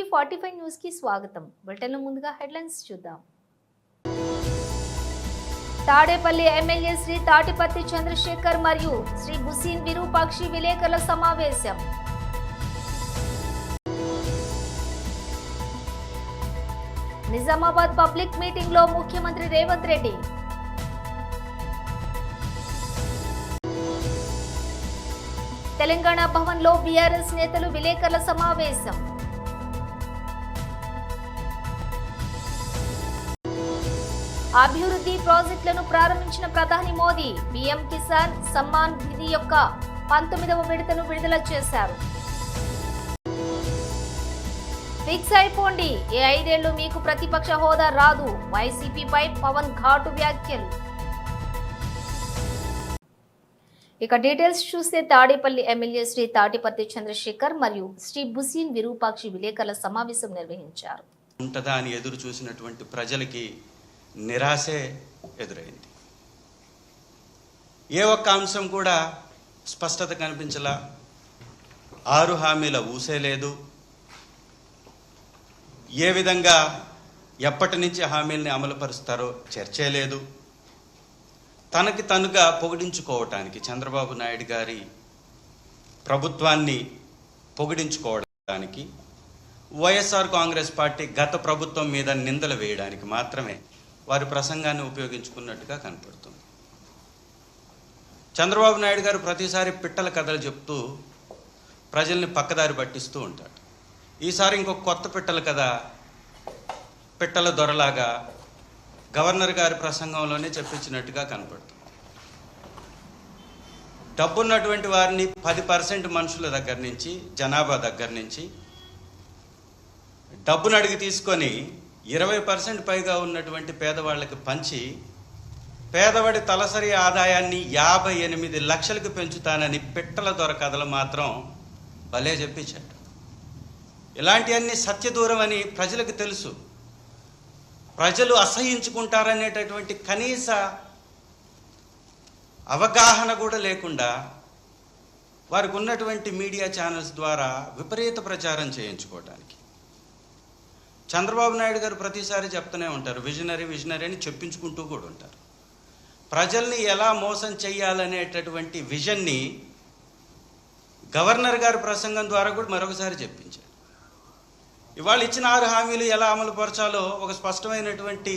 టీవీ45 news కి స్వాగతం. బులెటిన్లో ముందుగా హెడ్లైన్స్ చూద్దాం. తాడేపల్లి ఎమ్మెల్యే శ్రీ తాటిపత్తి చంద్రశేఖర్ మరియు శ్రీ బుసీన్ విరూపాక్షి విలేకరుల సమావేశం. నిజామాబాద్ పబ్లిక్ మీటింగ్ లో ముఖ్యమంత్రి రేవంత్ రెడ్డి. తెలంగాణ భవన్ లో బీఆర్ఎస్ నేతలు విలేకరుల సమావేశం. అభివృద్ధి ప్రాజెక్టులను ప్రారంభించిన ప్రధాని మోదీ పీఎం కిసాన్ సమ్మాన్ నిధి యొక్క 19వ విడతను విడుదల చేశారు. ఫిక్స్ అయిపోండి, ఏ 5 ఏళ్లు మీకు ప్రతిపక్ష హోదా రాదు, వైసీపీపై పవన్ ఘాటు వ్యాఖ్యలు. ఇక డీటెయిల్స్ చూస్తే తాడేపల్లి ఎమ్మెల్యే శ్రీ తాటిపత్తి చంద్రశేఖర్ మరియు శ్రీ బుసీన్ విరూపాక్షి విలేకరుల సమావేశం నిర్వహించారు. ఉంటదా అని ఎదురు చూసినటువంటి ప్రజలకి నిరాశే ఎదురైంది. ఏ ఒక్క అంశం కూడా స్పష్టత కనిపించలా. 6 హామీల ఊసే లేదు. ఏ విధంగా ఎప్పటి నుంచి హామీల్ని అమలుపరుస్తారో చర్చే లేదు. తనకి తనుగా పొగిడించుకోవటానికి చంద్రబాబు నాయుడు గారి ప్రభుత్వాన్ని పొగిడించుకోవడానికి వైఎస్ఆర్ కాంగ్రెస్ పార్టీ గత ప్రభుత్వం మీద నిందలు వేయడానికి మాత్రమే వారి ప్రసంగాన్ని ఉపయోగించుకున్నట్టుగా కనపడుతుంది. చంద్రబాబు నాయుడు గారు ప్రతిసారి పిట్టల కథలు చెప్తూ ప్రజల్ని పక్కదారి పట్టిస్తూ ఉంటాడు. ఈసారి ఇంకొక కొత్త పిట్టల కథ, పిట్టల దొరలాగా గవర్నర్ గారి ప్రసంగంలోనే చెప్పించినట్టుగా కనపడుతుంది. డబ్బున్నటువంటి వారిని 10% మనుషుల దగ్గర నుంచి, జనాభా దగ్గర నుంచి డబ్బును అడిగి తీసుకొని 20% పైగా ఉన్నటువంటి పేదవాళ్ళకి పంచి పేదవాడి తలసరి ఆదాయాన్ని 58 లక్షలకు పెంచుతానని పిట్టల దొర కథలు మాత్రం భలే చెప్పించాడు. ఇలాంటివన్నీ సత్యదూరం అని ప్రజలకు తెలుసు. ప్రజలు అసహించుకుంటారనేటటువంటి కనీస అవగాహన కూడా లేకుండా వారికి ఉన్నటువంటి మీడియా ఛానల్స్ ద్వారా విపరీత ప్రచారం చేయించుకోవడానికి చంద్రబాబు నాయుడు గారు ప్రతిసారి చెప్తూనే ఉంటారు, విజనరీ అని చెప్పించుకుంటూ కూడా ఉంటారు. ప్రజల్ని ఎలా మోసం చేయాలనేటటువంటి విజన్ని గవర్నర్ గారి ప్రసంగం ద్వారా కూడా మరొకసారి చెప్పించారు. ఇవాళ ఇచ్చిన 6 హామీలు ఎలా అమలు పరచాలో ఒక స్పష్టమైనటువంటి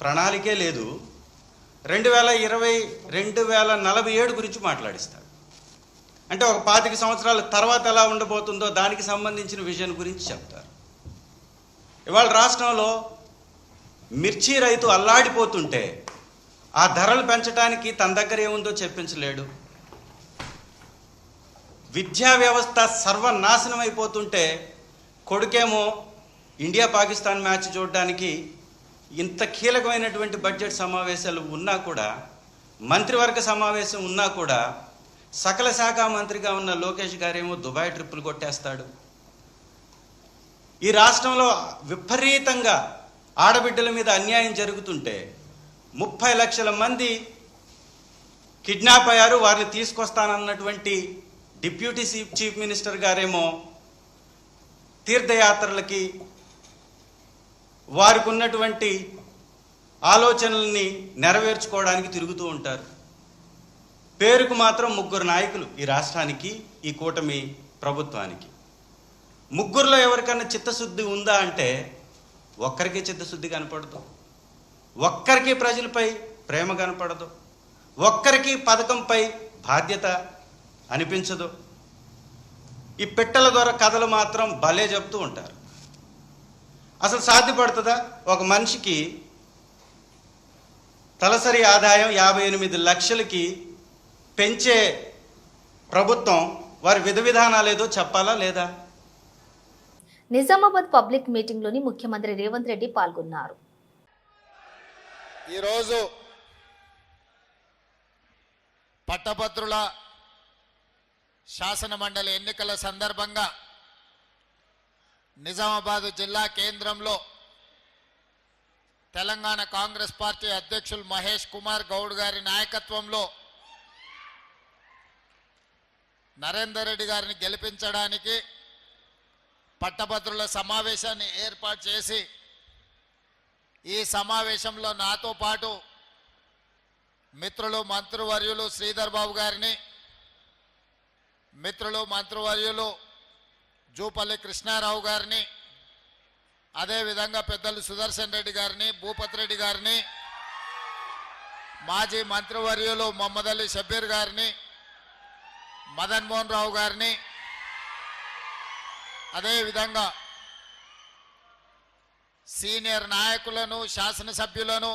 ప్రణాళికే లేదు. 2047 గురించి మాట్లాడిస్తాడు. అంటే ఒక 25 సంవత్సరాల తర్వాత ఎలా ఉండబోతుందో దానికి సంబంధించిన విజన్ గురించి చెప్తారు. ఇవాళ రాష్ట్రంలో మిర్చి రైతు అల్లాడిపోతుంటే ఆ ధరలు పెంచడానికి తన దగ్గర ఏముందో చెప్పించలేడు. విద్యా వ్యవస్థ సర్వనాశనం అయిపోతుంటే కొడుకేమో ఇండియా పాకిస్తాన్ మ్యాచ్ చూడడానికి ఇంత కీలకమైనటువంటి బడ్జెట్ సమావేశాలు ఉన్నా కూడా, మంత్రివర్గ సమావేశం ఉన్నా కూడా సకల శాఖ మంత్రిగా ఉన్న లోకేష్ గారేమో దుబాయ్ ట్రిప్పులు కొట్టేస్తాడు. ఈ రాష్ట్రంలో విపరీతంగా ఆడబిడ్డల మీద అన్యాయం జరుగుతుంటే 30 లక్షల మంది కిడ్నాప్ అయ్యారు, వారిని తీసుకొస్తానన్నటువంటి డిప్యూటీ చీఫ్ మినిస్టర్ గారేమో తీర్థయాత్రలకి వారికి ఉన్నటువంటి ఆలోచనల్ని నెరవేర్చుకోవడానికి తిరుగుతూ ఉంటారు. పేరుకు మాత్రం 3 నాయకులు ఈ రాష్ట్రానికి, ఈ కూటమి ప్రభుత్వానికి. 3లో ఎవరికన్నా చిత్తశుద్ధి ఉందా అంటే ఒక్కరికి చిత్తశుద్ధి కనపడదు, ఒక్కరికి ప్రజలపై ప్రేమ కనపడదు, ఒక్కరికి పథకంపై బాధ్యత అనిపించదు. ఈ పిట్టల ద్వారా కథలు మాత్రం భలే చెప్తూ ఉంటారు. అసలు సాధ్యపడుతుందా? ఒక మనిషికి తలసరి ఆదాయం 58 లక్షలకి పెంచే ప్రభుత్వం వారి విధానాలు ఏదో చెప్పాలా లేదా? నిజామాబాద్ పబ్లిక్ మీటింగ్ లోని ముఖ్యమంత్రి రేవంత్ రెడ్డి పాల్గొన్నారు. ఈరోజు పట్టభద్రుల శాసన మండలి ఎన్నికల సందర్భంగా నిజామాబాద్ జిల్లా కేంద్రంలో తెలంగాణ కాంగ్రెస్ పార్టీ అధ్యక్షులు మహేష్ కుమార్ గౌడ్ గారి నాయకత్వంలో నరేందర్ రెడ్డి గారిని గెలిపించడానికి పట్టభద్రుల సమావేశాన్ని ఏర్పాటు చేసి ఈ సమావేశంలో నాతో పాటు మిత్రులు మంత్రివర్యులు శ్రీధర్ బాబు గారిని, మిత్రులు మంత్రివర్యులు జూపల్లి కృష్ణారావు గారిని, అదేవిధంగా పెద్దలు సుదర్శన్ రెడ్డి గారిని, భూపత్ రెడ్డి గారిని, మాజీ మంత్రివర్యులు మొహమ్మద్ అలీ షబ్బీర్ గారిని, మదన్ మోహన్ రావు గారిని, అదేవిధంగా సీనియర్ నాయకులను, శాసనసభ్యులను,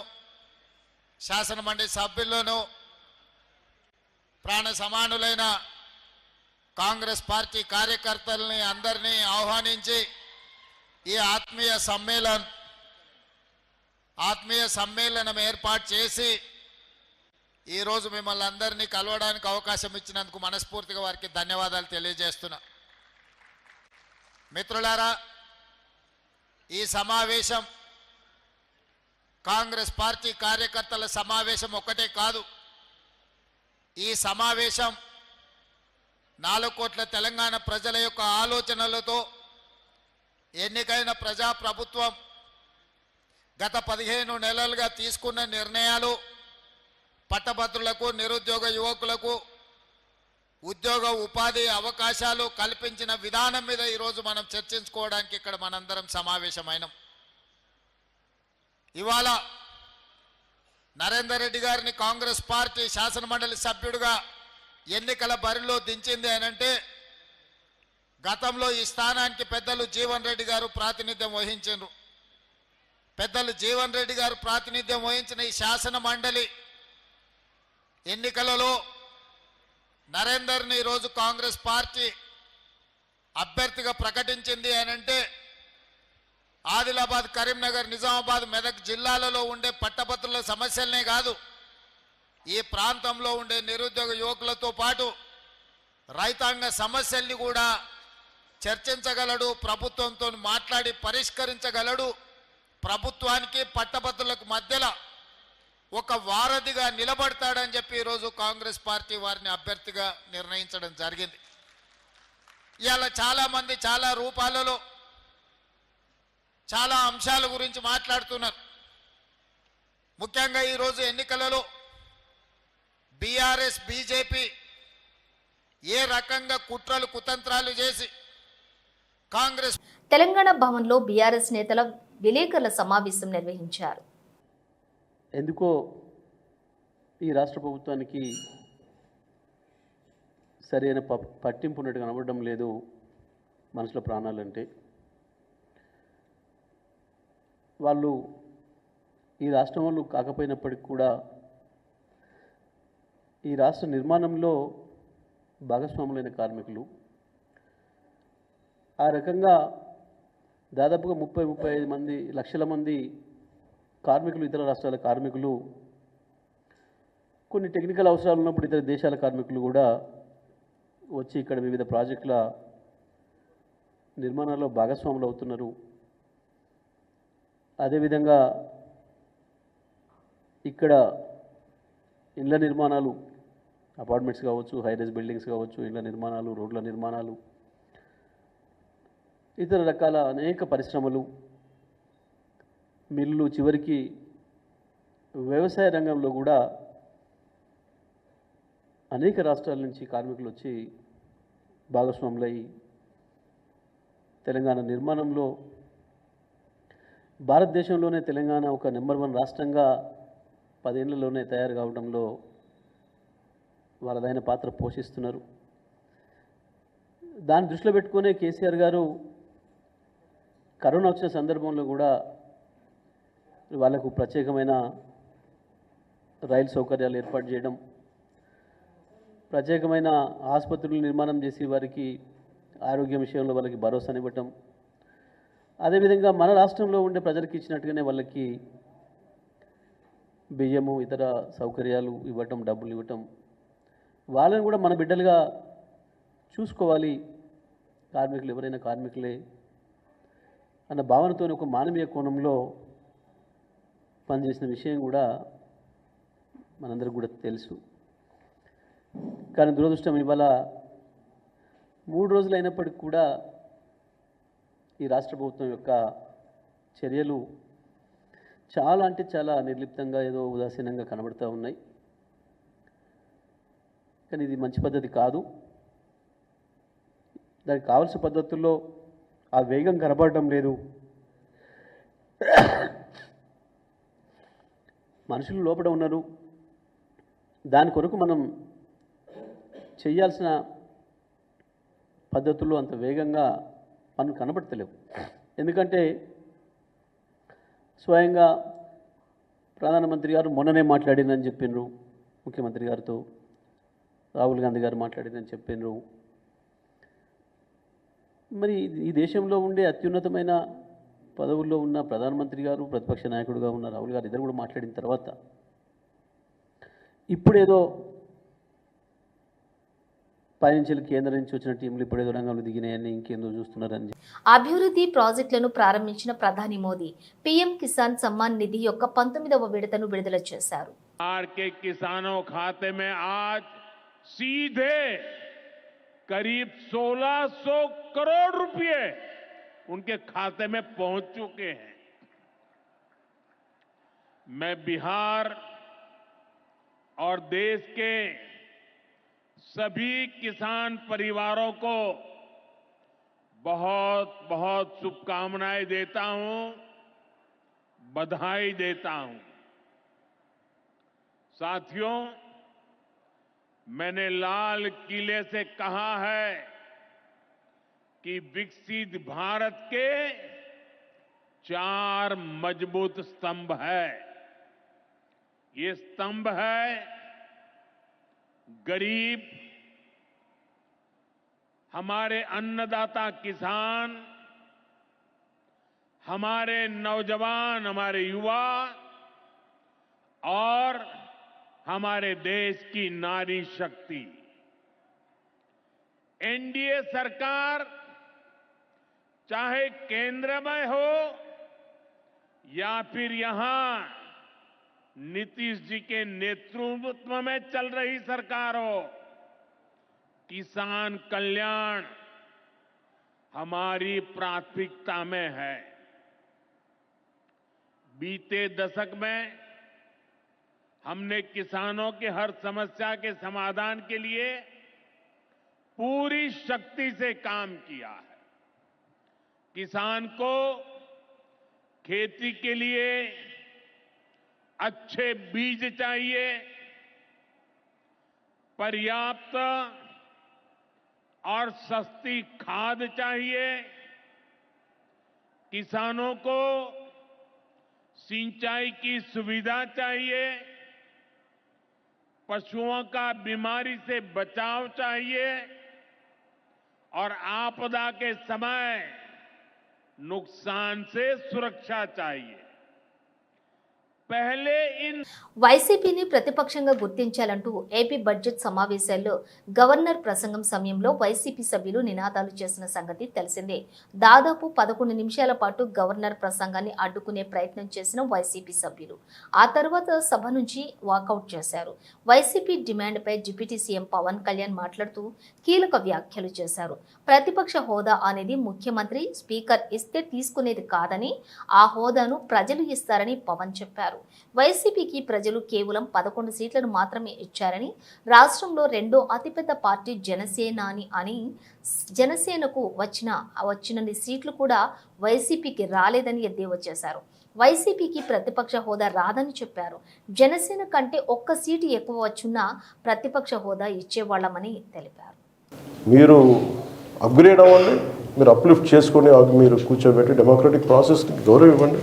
శాసనమండలి సభ్యులను, ప్రాణ సమానులైన కాంగ్రెస్ పార్టీ కార్యకర్తల్ని అందరినీ ఆహ్వానించి ఈ ఆత్మీయ సమ్మేళనం ఏర్పాటు చేసి ఈరోజు మిమ్మల్ని అందరినీ కలవడానికి అవకాశం ఇచ్చినందుకు మనస్ఫూర్తిగా వారికి ధన్యవాదాలు తెలియజేస్తున్నా. మిత్రులారా, ఈ సమావేశం కాంగ్రెస్ పార్టీ కార్యకర్తల సమావేశం ఒక్కటే కాదు. ఈ సమావేశం 4 కోట్ల తెలంగాణ ప్రజల యొక్క ఆలోచనలతో ఎన్నికైన ప్రజాప్రభుత్వం గత 15 నెలలుగా తీసుకున్న నిర్ణయాలు, పట్టభద్రులకు, నిరుద్యోగ యువకులకు ఉద్యోగ ఉపాధి అవకాశాలు కల్పించిన విధానం మీద ఈరోజు మనం చర్చించుకోవడానికి ఇక్కడ మనందరం సమావేశమైనాం. ఇవాళ నరేందర్ రెడ్డి గారిని కాంగ్రెస్ పార్టీ శాసనమండలి సభ్యుడిగా ఎన్నికల బరిలో దించింది అనంటే గతంలో ఈ స్థానానికి పెద్దలు జీవన్ రెడ్డి గారు ప్రాతినిధ్యం వహించారు. పెద్దలు జీవన్ రెడ్డి గారు ప్రాతినిధ్యం వహించిన ఈ శాసన మండలి ఎన్నికలలో నరేందర్ని ఈరోజు కాంగ్రెస్ పార్టీ అభ్యర్థిగా ప్రకటించింది అనంటే ఆదిలాబాద్, కరీంనగర్, నిజామాబాద్, మెదక్ జిల్లాలలో ఉండే పట్టభద్రుల సమస్యలనే కాదు, ఈ ప్రాంతంలో ఉండే నిరుద్యోగ యువకులతో పాటు రైతాంగ సమస్యల్ని కూడా చర్చించగలడు, ప్రభుత్వంతో మాట్లాడి పరిష్కరించగలడు, ప్రభుత్వానికి పట్టభద్రులకు మధ్యలో ఒక వారధిగా నిలబడతాడని చెప్పి ఈరోజు కాంగ్రెస్ పార్టీ వారిని అభ్యర్థిగా నిర్ణయించడం జరిగింది. ఇవాళ చాలామంది చాలా రూపాలలో చాలా అంశాల గురించి మాట్లాడుతున్నారు. ముఖ్యంగా ఈరోజు ఎన్నికలలో బీఆర్ఎస్, బీజేపీ ఏ రకంగా కుట్రలు కుతంత్రాలు చేసి కాంగ్రెస్ తెలంగాణ భవన్లో బీఆర్ఎస్ నేతల విలేకరుల సమావేశం నిర్వహించారు. ఎందుకో ఈ రాష్ట్ర ప్రభుత్వానికి సరైన పట్టింపు ఉన్నట్టు కనబడడం లేదు మనుషుల ప్రాణాలంటే. వాళ్ళు ఈ రాష్ట్రం వాళ్ళు కాకపోయినప్పటికీ కూడా ఈ రాష్ట్ర నిర్మాణంలో భాగస్వాములైన కార్మికులు. ఆ రకంగా దాదాపుగా 30-35 లక్షల మంది కార్మికులు, ఇతర రాష్ట్రాల కార్మికులు, కొన్ని టెక్నికల్ అవసరాలు ఉన్నప్పుడు ఇతర దేశాల కార్మికులు కూడా వచ్చి ఇక్కడ వివిధ ప్రాజెక్టుల నిర్మాణాల్లో భాగస్వాములు అవుతున్నారు. అదేవిధంగా ఇక్కడ ఇళ్ల నిర్మాణాలు, అపార్ట్మెంట్స్ కావచ్చు, హైరైజ్ బిల్డింగ్స్ కావచ్చు, ఇళ్ల నిర్మాణాలు, రోడ్ల నిర్మాణాలు, ఇతర రకాల అనేక పరిశ్రమలు, మిల్లు, చివరికి వ్యవసాయ రంగంలో కూడా అనేక రాష్ట్రాల నుంచి కార్మికులు వచ్చి భాగస్వాములై తెలంగాణ నిర్మాణంలో భారతదేశంలోనే తెలంగాణ ఒక నెంబర్ 1 రాష్ట్రంగా 10 ఏళ్లలోనే తయారు కావడంలో వాళ్ళదైన పాత్ర పోషిస్తున్నారు. దాన్ని దృష్టిలో పెట్టుకునే కేసీఆర్ గారు కరోనా వచ్చిన సందర్భంలో కూడా వాళ్ళకు ప్రత్యేకమైన రైలు సౌకర్యాలు ఏర్పాటు చేయడం, ప్రత్యేకమైన ఆసుపత్రులు నిర్మాణం చేసి వారికి ఆరోగ్యం విషయంలో వాళ్ళకి భరోసానివ్వటం, అదేవిధంగా మన రాష్ట్రంలో ఉండే ప్రజలకు ఇచ్చినట్టుగానే వాళ్ళకి బియ్యము, ఇతర సౌకర్యాలు ఇవ్వటం, డబ్బులు ఇవ్వటం, వాళ్ళని కూడా మన బిడ్డలుగా చూసుకోవాలి, కార్మికులు ఎవరైనా కార్మికులే అన్న భావనతో ఒక మానవీయ కోణంలో పనిచేసిన విషయం కూడా మనందరికీ కూడా తెలుసు. కానీ దురదృష్టం ఇవాళ 3 రోజులు అయినప్పటికీ కూడా ఈ రాష్ట్ర ప్రభుత్వం యొక్క చర్యలు చాలా అంటే చాలా నిర్లిప్తంగా ఏదో ఉదాసీనంగా కనబడుతూ ఉన్నాయి. కానీ ఇది మంచి పద్ధతి కాదు. దానికి కావాల్సిన పద్ధతుల్లో ఆ వేగం కనబడటం లేదు. మనుషులు లోపల ఉన్నారు. దాని కొరకు మనం చేయాల్సిన పద్ధతుల్లో అంత వేగంగా పనులు కనబడతలేవు. ఎందుకంటే స్వయంగా ప్రధానమంత్రి గారు మొన్ననే మాట్లాడిందని చెప్పినారు, ముఖ్యమంత్రి గారితో రాహుల్ గాంధీ గారు మాట్లాడిందని చెప్పినారు. మరి ఈ దేశంలో ఉండే అత్యున్నతమైన పదవుల్లో ఉన్న ప్రధానమంత్రి గారు, ప్రతిపక్ష నాయకుడిగా ఉన్న రాహుల్ గారు ఇద్దరు కూడా మాట్లాడిన తర్వాత ఇప్పుడేదో పైనుంచి కేంద్రం నుంచి వచ్చిన టీంలు ఇప్పుడేదో రంగంలో దిగినాయని ఇంకేందో చూస్తున్నారని. అభివృద్ధి ప్రాజెక్టులను ప్రారంభించిన ప్రధాని మోదీ పీఎం కిసాన్ సమ్మాన్ నిధి యొక్క 19వ విడతను విడుదల చేశారు. के किसानों खाते में आज सीधे करीब 1600 करोड़ रुपए उनके खाते में पहुंच चुके हैं. मैं बिहार और देश के सभी किसान परिवारों को बहुत बहुत शुभकामनाएं देता हूं, बधाई देता हूं. साथियों, मैंने लाल किले से कहा है कि विकसित भारत के 4 मजबूत स्तंभ है. ये स्तंभ है गरीब, हमारे अन्नदाता किसान, हमारे नौजवान, हमारे युवा और हमारे देश की नारी शक्ति. एनडीए सरकार चाहे केंद्र में हो या फिर यहां नीतीश जी के नेतृत्व में चल रही सरकार हो, किसान कल्याण हमारी प्राथमिकता में है. बीते दशक में हमने किसानों की हर समस्या के समाधान के लिए पूरी शक्ति से काम किया है. किसान को खेती के लिए अच्छे बीज चाहिए, पर्याप्त और सस्ती खाद चाहिए, किसानों को सिंचाई की सुविधा चाहिए, पशुओं का बीमारी से बचाव चाहिए और आपदा के समय नुकसान से सुरक्षा चाहिए. पहले इन వైసీపీని ప్రతిపక్షంగా గుర్తించాలంటూ ఏపీ బడ్జెట్ సమావేశాల్లో గవర్నర్ ప్రసంగం సమయంలో వైసీపీ సభ్యులు నినాదాలు చేసిన సంగతి తెలిసిందే. దాదాపు 11 నిమిషాల పాటు గవర్నర్ ప్రసంగాన్ని అడ్డుకునే ప్రయత్నం చేసిన వైసీపీ సభ్యులు ఆ తర్వాత సభ నుంచి వాకౌట్ చేశారు. వైసీపీ డిమాండ్పై డిప్యూటీ సీఎం పవన్ కళ్యాణ్ మాట్లాడుతూ కీలక వ్యాఖ్యలు చేశారు. ప్రతిపక్ష హోదా అనేది ముఖ్యమంత్రి, స్పీకర్ ఇస్తే తీసుకునేది కాదని, ఆ హోదాను ప్రజలు ఇస్తారని పవన్ చెప్పారు. వైసీపీకి ప్రజలు కేవలం 11 సీట్లను మాత్రమే ఇచ్చారని, రాష్ట్రంలో రెండో అతిపెద్ద పార్టీ జనసేనాని అని, జనసేనకు వచ్చినన్ని సీట్లు కూడా వైసీపీకి రాలేదని ఎద్దేవా చేశారు. వైసీపీకి ప్రతిపక్ష హోదా రాదని చెప్పారు. జనసేన కంటే 1 సీటు ఎక్కువ వచ్చున్నా ప్రతిపక్ష హోదా ఇచ్చేవాళ్లమని తెలిపారు. మీరు అప్గ్రేడ్ అవ్వండి, మీరు అప్లిఫ్ట్ చేసుకొని మీరు కూర్చోబెట్టి డెమోక్రటిక్ ప్రాసెస్కి గౌరవం ఇవ్వండి.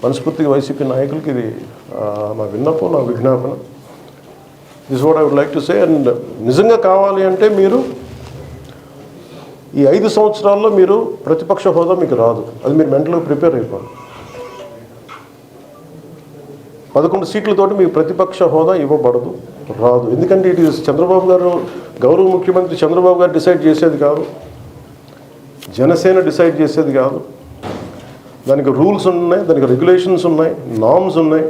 మనస్ఫూర్తిగా వైసీపీ నాయకులకి ఇది నా విన్నపం, నా విజ్ఞాపన. This what I would like to say. And నిజంగా కావాలి అంటే మీరు ఈ 5 సంవత్సరాల్లో మీరు ప్రతిపక్ష హోదా మీకు రాదు. అది మీరు మెంటల్గా ప్రిపేర్ అయిపోవాలి. 11 సీట్లతోటి మీకు ప్రతిపక్ష హోదా ఇవ్వబడదు, రాదు. ఎందుకంటే ఇట్ ఈస్ చంద్రబాబు గారు, గౌరవ ముఖ్యమంత్రి చంద్రబాబు గారు డిసైడ్ చేసేది కాదు, జనసేన డిసైడ్ చేసేది కాదు. దానికి రూల్స్ ఉన్నాయి, దానికి రెగ్యులేషన్స్ ఉన్నాయి, నార్మ్స్ ఉన్నాయి.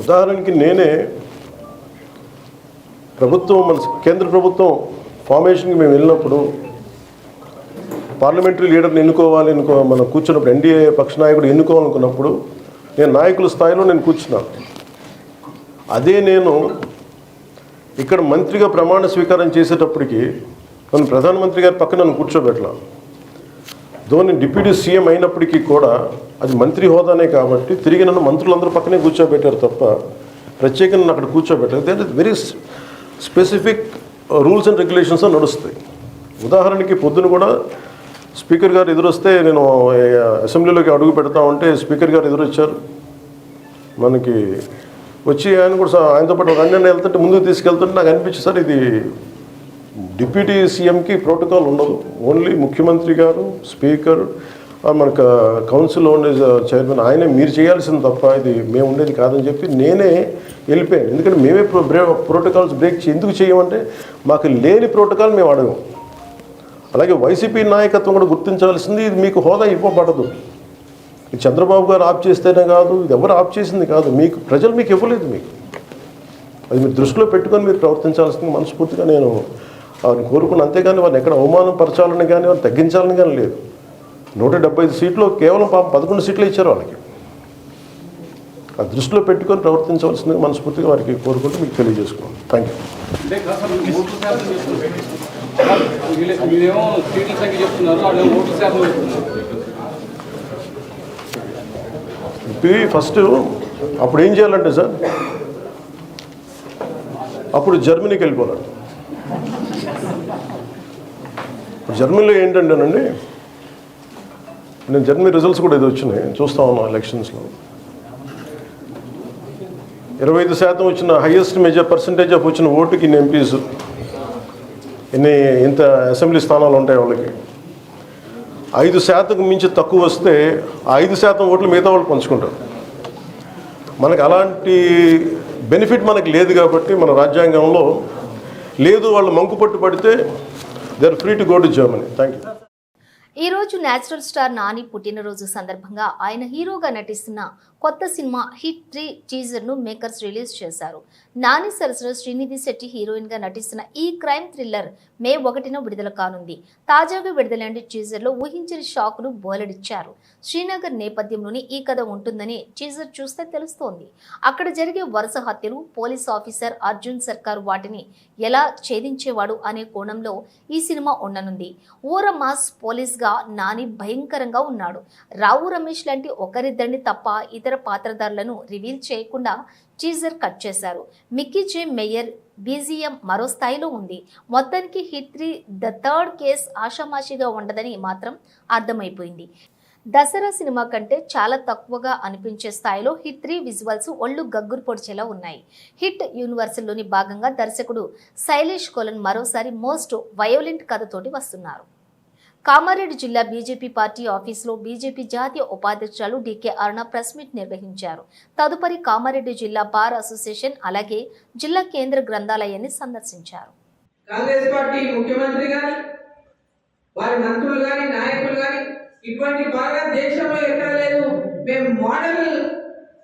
ఉదాహరణకి నేనే ప్రభుత్వం, మన కేంద్ర ప్రభుత్వం ఫార్మేషన్కి మేము వెళ్ళినప్పుడు పార్లమెంటరీ లీడర్ని మనం కూర్చున్నప్పుడు ఎన్డీఏ పక్ష నాయకుడు ఎన్నుకోవాలనుకున్నప్పుడు నేను నాయకుల స్థాయిలో నేను కూర్చున్నాను. అదే నేను ఇక్కడ మంత్రిగా ప్రమాణ స్వీకారం చేసేటప్పటికి నన్ను ప్రధానమంత్రి గారి పక్కన నన్ను కూర్చోబెట్టలా. ధోని డిప్యూటీ సీఎం అయినప్పటికీ కూడా అది మంత్రి హోదానే కాబట్టి తిరిగి నన్ను మంత్రులందరూ పక్కనే కూర్చోబెట్టారు తప్ప ప్రత్యేకంగా నన్ను అక్కడ కూర్చోబెట్టారు. That is very specific rules and regulations నడుస్తాయి. ఉదాహరణకి పొద్దున కూడా స్పీకర్ గారు ఎదురొస్తే నేను అసెంబ్లీలోకి అడుగు పెడతా ఉంటే స్పీకర్ గారు ఎదురొచ్చారు. మనకి వచ్చి ఆయన కూడా ఆయనతో పాటు రండి వెళ్తుంటే ముందుకు తీసుకెళ్తుంటే నాకు అనిపించింది, సార్ ఇది డిప్యూటీ సీఎంకి ప్రోటోకాల్ ఉండదు. ఓన్లీ ముఖ్యమంత్రి గారు, స్పీకర్, మనకు కౌన్సిల్లో ఉండే చైర్మన్ ఆయనే మీరు చేయాల్సింది తప్ప ఇది మేము ఉండేది కాదని చెప్పి నేనే వెళ్ళిపోయాను. ఎందుకంటే మేమే ప్రోటోకాల్స్ బ్రేక్ ఎందుకు చేయమంటే మాకు లేని ప్రోటోకాల్ మేము అడగం. అలాగే వైసీపీ నాయకత్వం కూడా గుర్తించాల్సింది, ఇది మీకు హోదా ఇవ్వబడదు. ఇది చంద్రబాబు గారు ఆప్ చేస్తేనే కాదు, ఇది ఎవరు ఆప్ చేసింది కాదు, మీకు ప్రజలు మీకు ఇవ్వలేదు. మీకు అది మీరు దృష్టిలో పెట్టుకొని మీరు ప్రవర్తించాల్సింది మనస్ఫూర్తిగా నేను వారిని కోరుకున్నాను. అంతేగాని వారిని ఎక్కడ అవమానం పరచాలని కానీ వారిని తగ్గించాలని కానీ లేదు. 175 సీట్లు కేవలం 11 సీట్లు ఇచ్చారు వాళ్ళకి. ఆ దృష్టిలో పెట్టుకొని ప్రవర్తించవలసిందిగా మనస్ఫూర్తిగా వారికి కోరుకుంటూ మీకు తెలియజేసుకున్నాను. Thank you. ఫస్ట్ అప్పుడు ఏం చేయాలంటే సార్, అప్పుడు జర్మనీకి వెళ్ళిపోవాలి. జర్మనీలో ఏంటంటేనండి, నేను జర్మనీ రిజల్ట్స్ కూడా ఇది వచ్చినాయి చూస్తూ ఉన్నాను. ఎలక్షన్స్లో 25% వచ్చిన హైయెస్ట్ పర్సంటేజ్ ఆఫ్ వచ్చిన ఓటుకి ఇన్ని ఎంపీస్, ఇంత అసెంబ్లీ స్థానాలు ఉంటాయి వాళ్ళకి. 5% మించి తక్కువ వస్తే 5% ఓట్లు మిగతా వాళ్ళు పంచుకుంటారు. మనకు అలాంటి బెనిఫిట్ మనకు లేదు కాబట్టి మన రాజ్యాంగంలో లేదు. వాళ్ళు మంకుపట్టు పడితే they are free to go to Germany. Thank you. ఈ రోజు నేచురల్ స్టార్ నాని పుట్టినరోజు సందర్భంగా ఆయన హీరోగా నటిస్తున్న కొత్త సినిమా హిట్ 3 టీజర్ ను మేకర్స్ రిలీజ్ చేశారు. నాని సరసన శ్రీనిధి శెట్టి హీరోయిన్ గా నటిస్తున్న ఈ క్రైమ్ థ్రిల్లర్ మే 1న విడుదల కానుంది. తాజాగా విడుదలైన టీజర్ లో ఊహించని షాక్ ను బోలెడిచ్చారు. శ్రీనగర్ నేపథ్యంలోని ఈ కథ ఉంటుందని టీజర్ చూస్తే తెలుస్తోంది. అక్కడ జరిగే వరుస హత్యలు, పోలీస్ ఆఫీసర్ అర్జున్ సర్కార్ వాటిని ఎలా ఛేదించేవాడు అనే కోణంలో ఈ సినిమా ఉండనుంది. ఊర మాస్ పోలీస్ గా నాని భయంకరంగా ఉన్నాడు. రావు రమేష్ లాంటి ఒకరిద్దరిని తప్ప ఇతర పాత్రధారులను రివీల్ చేయకుండా టీజర్ కట్ చేశారు. మిక్కీ జే మేయర్ బీజిఎం మరో స్థాయిలో ఉంది. మొత్తానికి హిట్ 3 ద థర్డ్ కేస్ ఆషామాషిగా ఉండదని మాత్రం అర్థమైపోయింది. దసరా సినిమా కంటే చాలా తక్కువగా అనిపించే స్థాయిలో హిట్ 3 విజువల్స్ ఒళ్ళు గగ్గురు పొడిచేలా ఉన్నాయి. హిట్ యూనివర్సల్లోని భాగంగా దర్శకుడు శైలేష్ కోలన్ మరోసారి మోస్ట్ వయోలెంట్ కథతోటి వస్తున్నారు. కామారెడ్డి జిల్లా బీజేపీ పార్టీ ఆఫీసులో బీజేపీ జాతీయ ఉపాధ్యక్షులు డీకే అరుణ ప్రెస్ మీట్ నిర్వహించారు. తదుపరి కామారెడ్డి జిల్లా బార్ అసోసియేషన్ అలాగే జిల్లా కేంద్ర గ్రంథాలయాన్ని సందర్శించారు. కాంగ్రెస్ పార్టీ ముఖ్యమంత్రి గాని వారి మంత్రులు గాని నాయకులు గాని ఇటువంటి పాలన దేశంలో ఎక్కడ లేదు. మేము మోడల్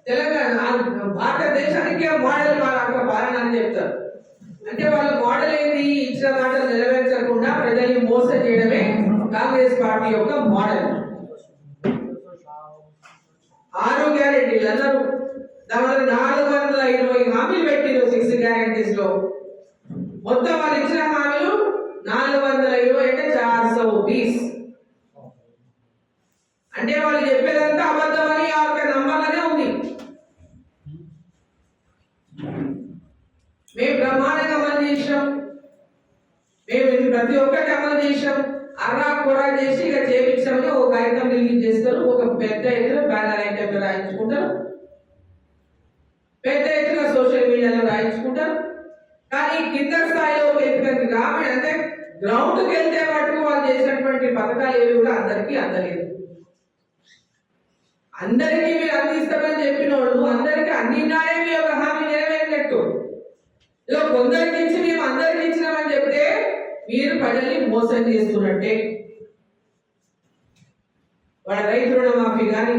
తెలంగాణ భారతదేశానికి మోడల్ వాళ్ళ పాలన అని చెప్తారు. అంటే వాళ్ళ మోడల్ ఏంది? ఇచ్చిన మాటలు నెరవేర్చకుండా ప్రజల్ని మోసం చేయడమే కాంగ్రెస్ పార్టీ యొక్క మోడల్. 6 గ్యారెంటీలు అన్నారు, దాని 420 హామీలు పెట్టిరు. 6 గ్యారెంటీస్ లో మొత్తం వాళ్ళు ఇచ్చిన హామీలు 420 అంటే 420. అంటే వాళ్ళు చెప్పేదంతా అబద్ధమని ఆ యొక్క నంబర్లనే ఉంది. మేము బ్రహ్మాండంగా అమలు చేసాం. మేము ప్రతి ఒక్కటి అమలు చేసాం. అర్రా కూడా చేసి ఇక చేపించామని ఒక కార్యక్రమం రిలీజ్ చేస్తారు. ఒక పెద్ద ఎత్తున బ్యానర్ ఐటమ్ రాయించుకుంటారు, పెద్ద ఎత్తున సోషల్ మీడియాలో రాయించుకుంటారు. కానీ కింద స్థాయిలో గ్రామీణ అంటే గ్రౌండ్కి వెళ్తే మటుకు వాళ్ళు చేసినటువంటి పథకాలు ఏవి కూడా అందరికీ అందలేదు. అందరికీ మీరు అందిస్తామని చెప్పిన వాళ్ళు అందరికీ అందినారే మీ యొక్క హామీ నెరవేరినట్టు. ఇలా కొందరికి ఇచ్చి మేము అందరికి ఇచ్చినామని చెప్తే మీరు ప్రజల్ని మోసం చేస్తున్నట్టే. వాళ్ళ రైతు రుణమాఫీ కానీ,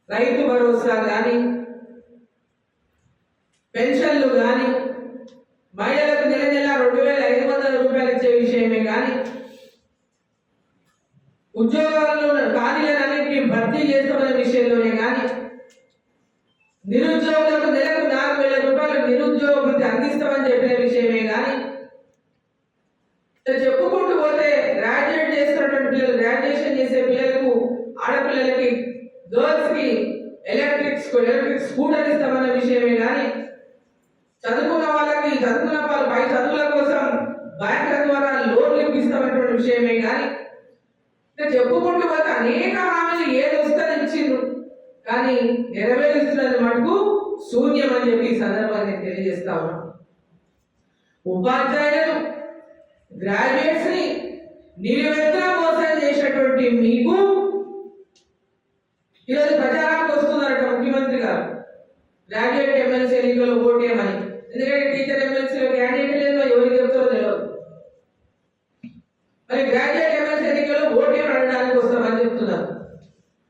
రైతు భరోసా కానీ, పెన్షన్లు కానీ, మహిళలకు నెల నెల 2500 రూపాయలు ఇచ్చే విషయమే కానీ, ఉద్యోగాల్లో ఖాళీలన్నింటినీ భర్తీ చేస్తామనే విషయంలోనే కానీ, నిరుద్యోగులకు నెలకు 4,000 రూపాయలు నిరుద్యోగ భృతి అందిస్తామని చెప్పిన విషయమే కానీ, చెప్పుకుంటూ పోతే గ్రాడ్యుయేట్ చేస్తున్నటువంటి పిల్లలు, గ్రాడ్యుయేషన్ చేసే పిల్లలకు, ఆడపిల్లలకి, గర్ల్స్ కి ఎలక్ట్రిక్ స్కూటర్ ఇస్తామన్న విషయమే కానీ, చదువుకున్న వాళ్ళకి చదువుకున్న వాళ్ళు పై చదువుల కోసం బ్యాంకుల ద్వారా లోన్లు ఇప్పిస్తామన్నటువంటి విషయమే కానీ, చెప్పుకుంటూ పోతే అనేక హామీలు ఏది వస్తుందని ఇచ్చిండ్రు, కానీ నెరవేరుస్తున్నది మటుకు శూన్యం అని చెప్పి ఈ సందర్భాన్ని నేను తెలియజేస్తా ఉన్నా. ఉపాధ్యాయులను, గ్రాడ్యుయేట్స్ ని నిలువెత్తున మోసం చేసినటువంటి మీకు ఈరోజు ప్రచారానికి వస్తున్నారట ముఖ్యమంత్రి గారు, గ్రాడ్యుయేట్ ఎమ్మెల్సీ ఎన్నికల్లో ఓటేయమని. ఎందుకంటే టీచర్ ఎమ్మెల్సీలో క్యాండిడేట్ లేదో ఎవరికి చెప్తారో తెలియదు. మరి గ్రాడ్యుయేట్ ఎమ్మెల్సీ ఎన్నికల్లో ఓటేయమని అడగడానికి వస్తామని చెప్తున్నారు.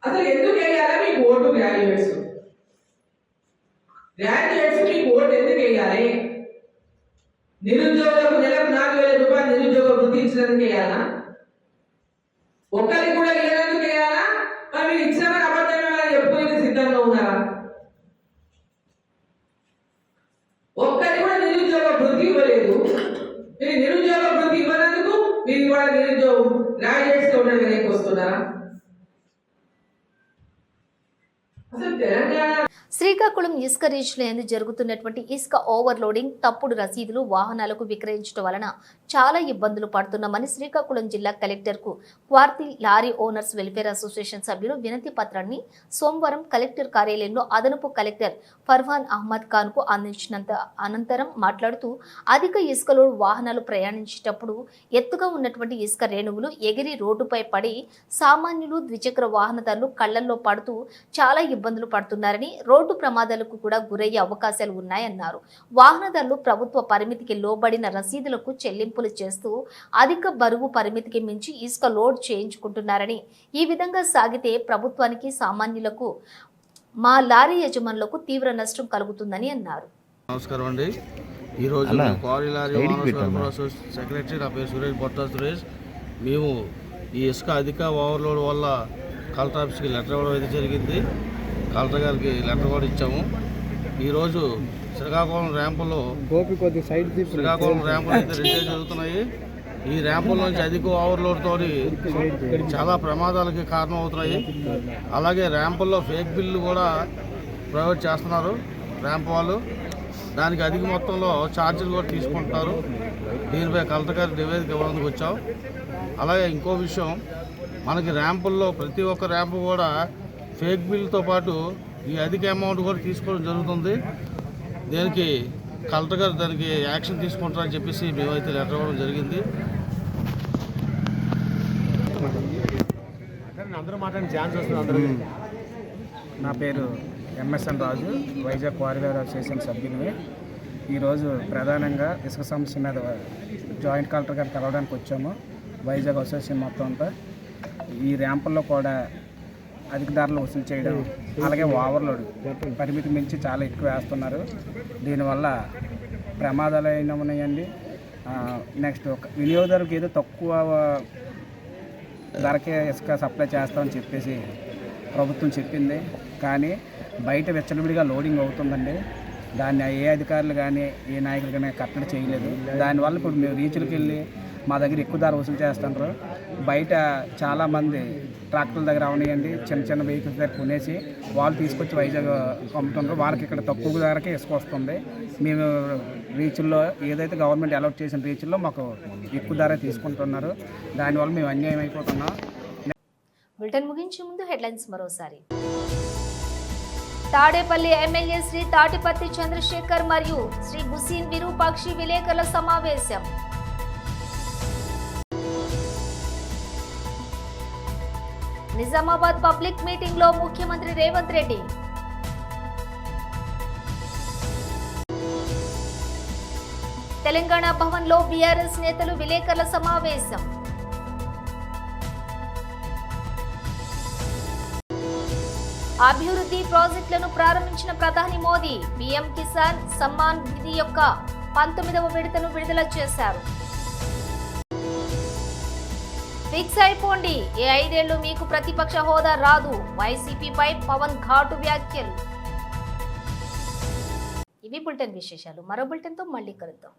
అసలు ఎందుకు వేయాలి మీకు ఓటు? గ్రాడ్యుయేట్స్ మీకు ఓటు ఎందుకు వేయాలి? నిరుద్యోగులకు నెలకు 4,000 రూపాయలు నిరుద్యోగ వృత్తి ఇచ్చినందుకు వేయాలా? ఒక్కరికి కూడా ఇవ్వడానికి వేయాలా? మరి మీరు ఇచ్చినమని అబద్ధమని చెప్పుకునే సిద్ధంగా ఉన్నారా? ఒక్కరికి కూడా నిరుద్యోగ వృత్తి ఇవ్వలేదు. మీరు నిరుద్యోగ వృత్తి ఇవ్వనందుకు మీరు కూడా నిరుద్యోగ గ్రాడ్యుయేట్స్ ఉండడానికి వస్తున్నారా? అసలు తెలంగాణ శ్రీకాకుళం ఇసుక రీచ్లో జరుగుతున్నటువంటి ఇసుక ఓవర్లోడింగ్, తప్పుడు రసీదులు వాహనాలకు విక్రయించడం వలన చాలా ఇబ్బందులు పడుతున్నామని శ్రీకాకుళం జిల్లా కలెక్టర్కు క్వార్తి లారీ ఓనర్స్ వెల్ఫేర్ అసోసియేషన్ సభ్యులు వినతి పత్రాన్ని సోమవారం కలెక్టర్ కార్యాలయంలో అదనపు కలెక్టర్ ఫర్హాన్ అహ్మద్ ఖాన్కు అందించినంత అనంతరం మాట్లాడుతూ, అధిక ఇసుక లోడ్ వాహనాలు ప్రయాణించేటప్పుడు ఎత్తుగా ఉన్నటువంటి ఇసుక రేణువులు ఎగిరి రోడ్డుపై పడి సామాన్యులు, ద్విచక్ర వాహనదారులు కళ్లల్లో పడుతూ చాలా ఇబ్బందులు పడుతున్నారని, రోడ్డు ప్రమాదాలకు కూడా గురయ్యే అవకాశాలు ఉన్నాయన్నారు. వాహనదారులు ప్రభుత్వ పరిమితికి లోబడిన రసీదులకు చెల్లింపులు చేస్తూ అధిక బరువు పరిమితికి మించి ఇసుక లోడ్ చేయించుకుంటున్నారని, ఈ విధంగా సాగితే ప్రభుత్వానికి, సామాన్యులకు, మా లారీ యజమానులకు తీవ్ర నష్టం కలుగుతుందని అన్నారు. నమస్కారం అండి. ఈరోజు క్వారీ లారీ సెక్రటరీ, నా పేరు సురేష్, బొత్తా సురేష్. మేము ఈ ఇసుక అధిక ఓవర్లోడ్ వల్ల కలెక్టర్ ఆఫీస్కి లెటర్ ఇవ్వడం అయితే జరిగింది. కలెక్టర్ గారికి లెటర్ కూడా ఇచ్చాము. ఈరోజు శ్రీకాకుళం ర్యాంపులో అయితే 2 జరుగుతున్నాయి. ఈ ర్యాంపుల నుంచి అధిక ఓవర్లోడ్తో చాలా ప్రమాదాలకి కారణం అవుతున్నాయి. అలాగే ర్యాంపుల్లో ఫేక్ బిల్లు కూడా ప్రొవైడ్ చేస్తున్నారు ర్యాంప్ వాళ్ళు. దానికి అధిక మొత్తంలో ఛార్జీలు కూడా తీసుకుంటున్నారు. దీనిపై కలెక్టర్ గారి నివేదిక ఇవ్వడానికి వచ్చాం. అలాగే ఇంకో విషయం, మనకి ర్యాంపుల్లో ప్రతి ఒక్క ర్యాంపు కూడా ఫేక్ బిల్తో పాటు ఈ అధిక అమౌంట్ కూడా తీసుకోవడం జరుగుతుంది. దీనికి కలెక్టర్ గారు దానికి యాక్షన్ తీసుకుంటారని చెప్పేసి మేమైతే లెటర్ ఇవ్వడం జరిగింది. నా పేరు ఎంఎస్ఎన్ రాజు, వైజాగ్ క్వారీలర్ అసోసియేషన్ సభ్యుని. ఈరోజు ప్రధానంగా ఇసుక సమస్య మీద జాయింట్ కలెక్టర్ గారు కలవడానికి వచ్చాము. వైజాగ్ అసోసియేషన్ మొత్తం అంతా ఈ ర్యాంపుల్లో కూడా అధిక ధరలు వసూలు చేయడం, అలాగే ఓవర్లోడ్ పరిమితి మించి చాలా ఎక్కువ వేస్తున్నారు. దీనివల్ల ప్రమాదాలు అయినా ఉన్నాయండి. నెక్స్ట్ వినియోగదారులకు ఏదో తక్కువ ధరకే ఇసుక సప్లై చేస్తామని చెప్పేసి ప్రభుత్వం చెప్పింది, కానీ బయట విచ్చలవిడిగా లోడింగ్ అవుతుందండి. దాన్ని ఏ అధికారులు కానీ ఏ నాయకులు కానీ కట్టడి చేయలేదు. దానివల్ల ఇప్పుడు మేము రీచ్లకు వెళ్ళి మా దగ్గర ఎక్కువ ధర వసూలు చేస్తున్నారు. బయట చాలామంది ట్రాక్టర్ల దగ్గర అవనియండి, చిన్న చిన్న వెహికల్స్ దగ్గర కొనేసి వాళ్ళు తీసుకొచ్చి వైజాగ్ పంపుతున్నారు. వాళ్ళకి ఇక్కడ తక్కువ ధరకే ఇసుక వస్తుంది. మేము రీచ్ల్లో ఏదైతే గవర్నమెంట్ అలౌట్ చేసిన రీచ్ల్లో మాకు ఎక్కువ ధర తీసుకుంటున్నారు. దానివల్ల మేము అన్యాయం అయిపోతున్నాం. బులెటిన్ ముగించే ముందు హెడ్లైన్స్ మరోసారి. తాడేపల్లి ఎమ్మెల్యే శ్రీ తాటిపత్తి చంద్రశేఖర్ మరియు శ్రీ హుసీన్ విరూపాక్షి విలేకరుల సమావేశం. నిజామాబాద్ పబ్లిక్ మీటింగ్ లో ముఖ్యమంత్రి రేవంత్ రెడ్డి. తెలంగాణ భవన్ లో బీఆర్ఎస్ నేతలు విలేకరుల సమావేశం. అభివృద్ధి ప్రాజెక్టులను ప్రారంభించిన ప్రధాని మోదీ పీఎం కిసాన్ సమ్మాన్ నిధి యొక్క 19వ విడతను విడుదల చేశారు. ఫిక్స్ అయిపోండి, ఏ 5 ఏళ్లు మీకు ప్రతిపక్ష హోదా రాదు. వైసీపీపై పవన్ ఘాటు వ్యాఖ్యలు. ఇవి బులెటిన్ విశేషాలు. మరో బులెటిన్తో మళ్ళీ కలుద్దాం.